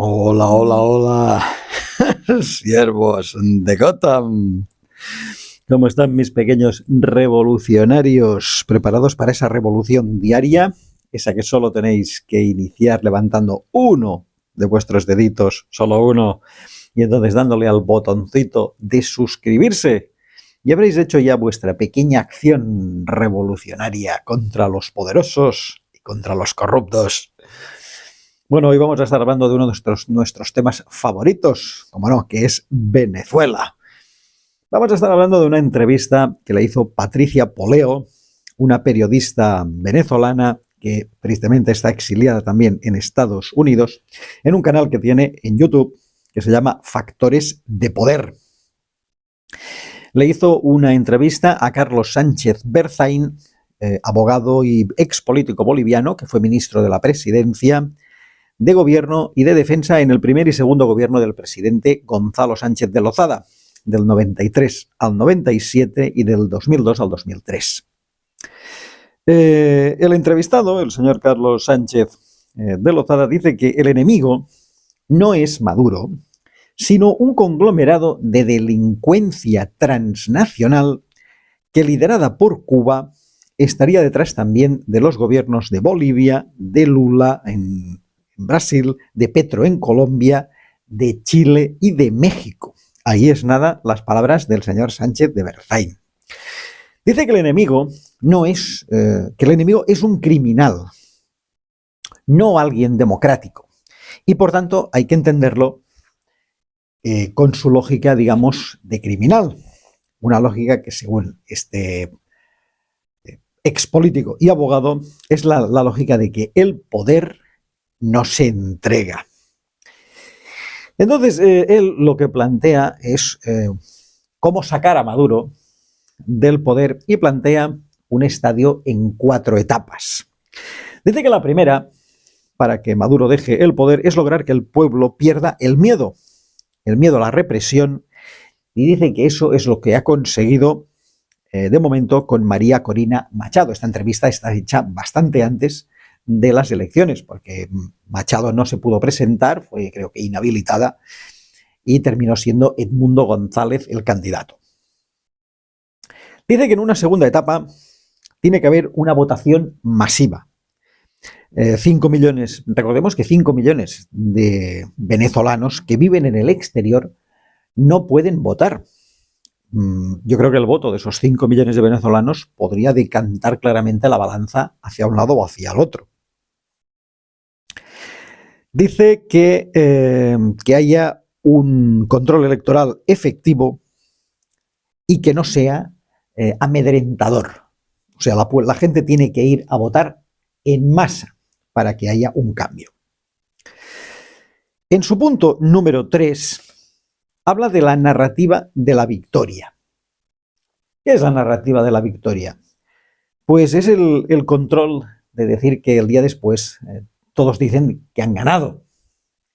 Hola, hola, hola, siervos de Gotham. ¿Cómo están mis pequeños revolucionarios? ¿Preparados para esa revolución diaria? Esa que solo tenéis que iniciar levantando uno de vuestros deditos, solo uno, y entonces dándole al botoncito de suscribirse. Y habréis hecho ya vuestra pequeña acción revolucionaria contra los poderosos y contra los corruptos. Bueno, hoy vamos a estar hablando de uno de nuestros temas favoritos, como no, que es Venezuela. Vamos a estar hablando de una entrevista que le hizo Patricia Poleo, una periodista venezolana que tristemente está exiliada también en Estados Unidos, en un canal que tiene en YouTube que se llama Factores de Poder. Le hizo una entrevista a Carlos Sánchez Berzaín, abogado y expolítico boliviano, que fue ministro de la Presidencia, de Gobierno y de Defensa en el primer y segundo gobierno del presidente Gonzalo Sánchez de Lozada, del 93 al 97 y del 2002 al 2003. El entrevistado, el señor Carlos Sánchez de Lozada, dice que el enemigo no es Maduro, sino un conglomerado de delincuencia transnacional que, liderada por Cuba, estaría detrás también de los gobiernos de Bolivia, de Lula en Brasil, de Petro en Colombia, de Chile y de México. Ahí es nada las palabras del señor Sánchez de Berzaín. Dice que el enemigo no es, que el enemigo es un criminal, no alguien democrático. Y por tanto hay que entenderlo con su lógica, digamos, de criminal. Una lógica que, según este expolítico y abogado, es la lógica de que el poder no se entrega. Entonces, él lo que plantea es cómo sacar a Maduro del poder y plantea un estadio en 4 etapas. Dice que la primera, para que Maduro deje el poder, es lograr que el pueblo pierda el miedo a la represión, y dice que eso es lo que ha conseguido de momento con María Corina Machado. Esta entrevista está hecha bastante antes de las elecciones, porque Machado no se pudo presentar, fue creo que inhabilitada, y terminó siendo Edmundo González el candidato. Dice que en una segunda etapa tiene que haber una votación masiva. 5 millones, recordemos que 5 millones de venezolanos que viven en el exterior no pueden votar. Yo creo que el voto de esos 5 millones de venezolanos podría decantar claramente la balanza hacia un lado o hacia el otro. Dice que haya un control electoral efectivo y que no sea amedrentador. O sea, la gente tiene que ir a votar en masa para que haya un cambio. En su punto número 3, habla de la narrativa de la victoria. ¿Qué es la narrativa de la victoria? Pues es el control de decir que el día después todos dicen que han ganado.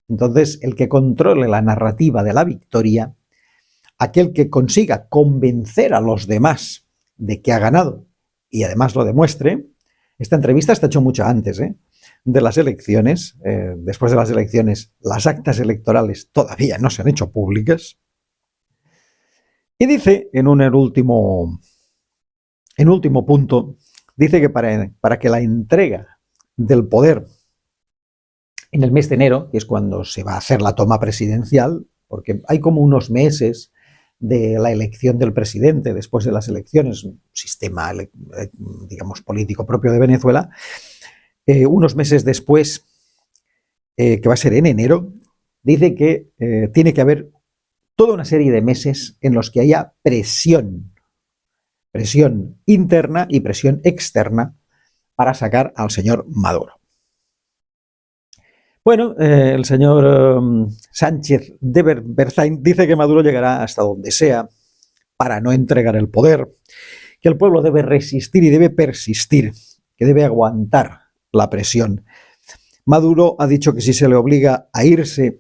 Entonces, el que controle la narrativa de la victoria, aquel que consiga convencer a los demás de que ha ganado y además lo demuestre. Esta entrevista está hecha mucho antes de las elecciones. Después de las elecciones, las actas electorales todavía no se han hecho públicas. Y dice, en un último punto, dice que para que la entrega del poder en el mes de enero, que es cuando se va a hacer la toma presidencial, porque hay como unos meses de la elección del presidente, después de las elecciones, un sistema, digamos, político propio de Venezuela, unos meses después, que va a ser en enero, dice que tiene que haber toda una serie de meses en los que haya presión interna y presión externa para sacar al señor Maduro. Bueno, el señor Sánchez de Berzaín dice que Maduro llegará hasta donde sea para no entregar el poder, que el pueblo debe resistir y debe persistir, que debe aguantar la presión. Maduro ha dicho que si se le obliga a irse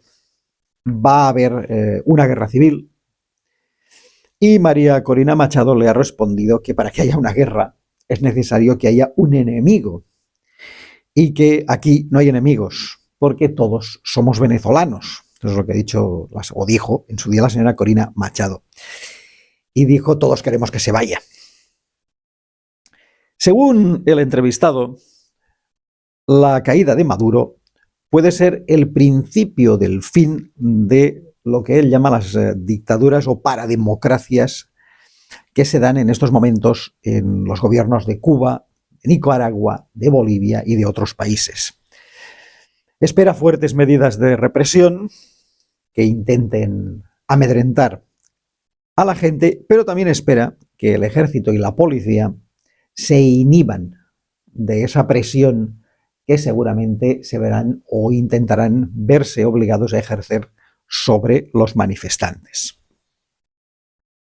va a haber una guerra civil, y María Corina Machado le ha respondido que para que haya una guerra es necesario que haya un enemigo y que aquí no hay enemigos, porque todos somos venezolanos. Eso es lo que ha dicho o dijo en su día la señora Corina Machado. Y dijo, todos queremos que se vaya. Según el entrevistado, la caída de Maduro puede ser el principio del fin de lo que él llama las dictaduras o parademocracias que se dan en estos momentos en los gobiernos de Cuba, de Nicaragua, de Bolivia y de otros países. Espera fuertes medidas de represión que intenten amedrentar a la gente, pero también espera que el ejército y la policía se inhiban de esa presión que seguramente se verán o intentarán verse obligados a ejercer sobre los manifestantes.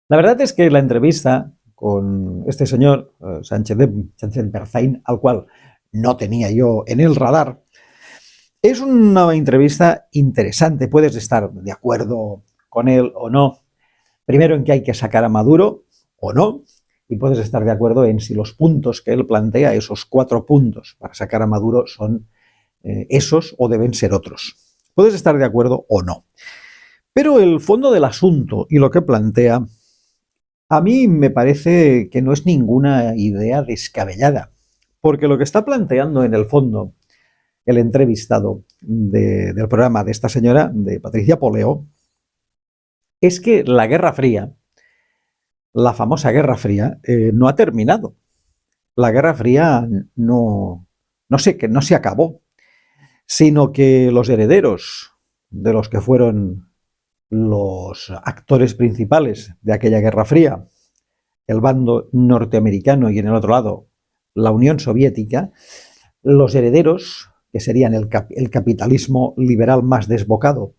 La verdad es que la entrevista con este señor Sánchez Berzaín, al cual no tenía yo en el radar, es una entrevista interesante. Puedes estar de acuerdo con él o no. Primero en que hay que sacar a Maduro o no. Y puedes estar de acuerdo en si los puntos que él plantea, esos 4 puntos para sacar a Maduro, son esos o deben ser otros. Puedes estar de acuerdo o no. Pero el fondo del asunto y lo que plantea, a mí me parece que no es ninguna idea descabellada. Porque lo que está planteando en el fondo el entrevistado del programa de esta señora, de Patricia Poleo, es que la Guerra Fría, la famosa Guerra Fría, no ha terminado. La Guerra Fría no se acabó, sino que los herederos de los que fueron los actores principales de aquella Guerra Fría, el bando norteamericano y en el otro lado la Unión Soviética, los herederos, que serían el capitalismo liberal más desbocado,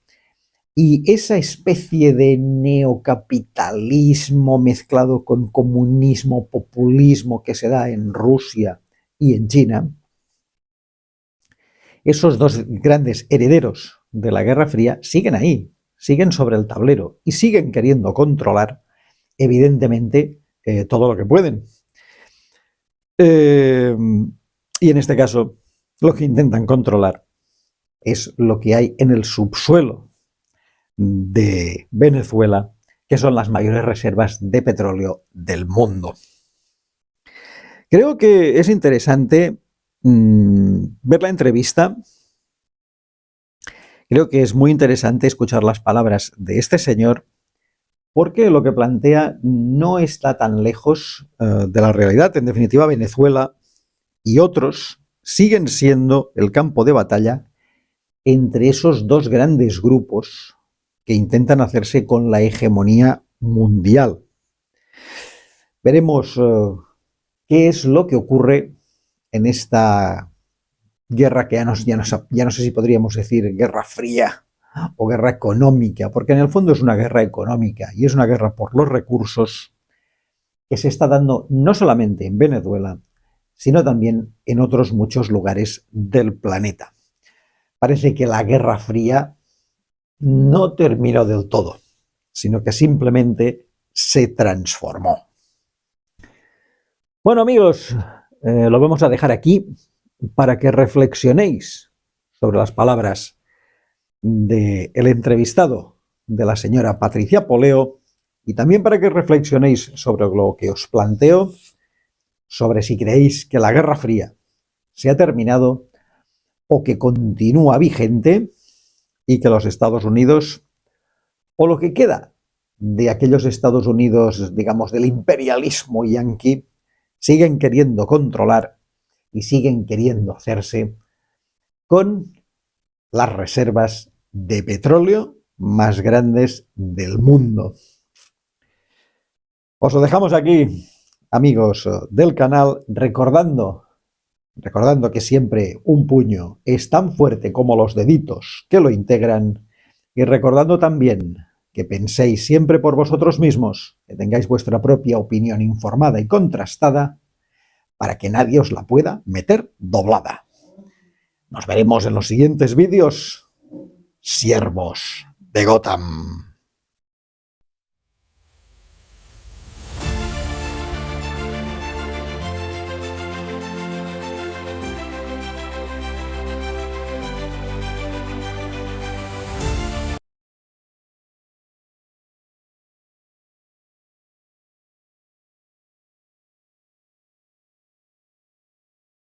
y esa especie de neocapitalismo mezclado con comunismo, populismo que se da en Rusia y en China, esos dos grandes herederos de la Guerra Fría siguen ahí, siguen sobre el tablero y siguen queriendo controlar, evidentemente, todo lo que pueden. Y en este caso, lo que intentan controlar es lo que hay en el subsuelo de Venezuela, que son las mayores reservas de petróleo del mundo. Creo que es interesante ver la entrevista. Creo que es muy interesante escuchar las palabras de este señor, porque lo que plantea no está tan lejos de la realidad. En definitiva, Venezuela y otros siguen siendo el campo de batalla entre esos dos grandes grupos que intentan hacerse con la hegemonía mundial. Veremos qué es lo que ocurre en esta guerra que ya no sé si podríamos decir guerra fría o guerra económica, porque en el fondo es una guerra económica y es una guerra por los recursos que se está dando no solamente en Venezuela, sino también en otros muchos lugares del planeta. Parece que la Guerra Fría no terminó del todo, sino que simplemente se transformó. Bueno, amigos, lo vamos a dejar aquí para que reflexionéis sobre las palabras del entrevistado de la señora Patricia Poleo y también para que reflexionéis sobre lo que os planteo, sobre si creéis que la Guerra Fría se ha terminado o que continúa vigente y que los Estados Unidos, o lo que queda de aquellos Estados Unidos, digamos, del imperialismo yanqui, siguen queriendo controlar y siguen queriendo hacerse con las reservas de petróleo más grandes del mundo. Os lo dejamos aquí, amigos del canal, recordando que siempre un puño es tan fuerte como los deditos que lo integran, y recordando también que penséis siempre por vosotros mismos, que tengáis vuestra propia opinión informada y contrastada, para que nadie os la pueda meter doblada. Nos veremos en los siguientes vídeos, siervos de Gotham.